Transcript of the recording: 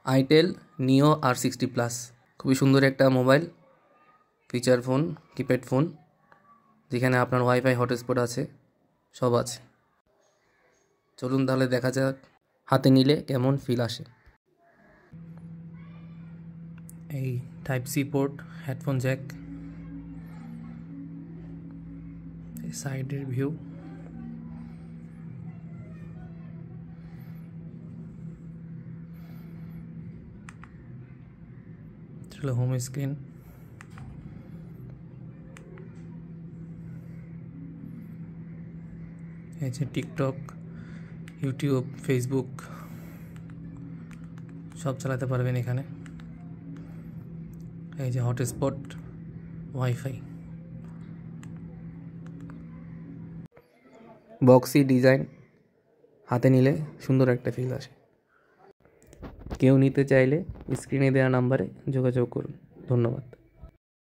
Itel নিও R60 plus, খুবই সুন্দর একটা mobile, feature phone, keypad phone, যেখানে আপনার ওয়াইফাই হটস্পট আছে, সব আছে। চলুন তাহলে দেখা যাক হাতে নিলে কেমন ফিল আসে। এই Type-C পোর্ট, হেডফোন জ্যাক, এই সাইডের ভিউ, হলো হোম স্ক্রিন, এই যে টিকটক, ইউটিউব, ফেসবুক সব চালাতে পারবেন এখানে। এই যে হটস্পট, ওয়াইফাই, বক্সি ডিজাইন, হাতে নিলে সুন্দর একটা ফিল আসে। কেউ নিতে চাইলে স্ক্রিনে দেওয়া নাম্বারে যোগাযোগ করুন। ধন্যবাদ।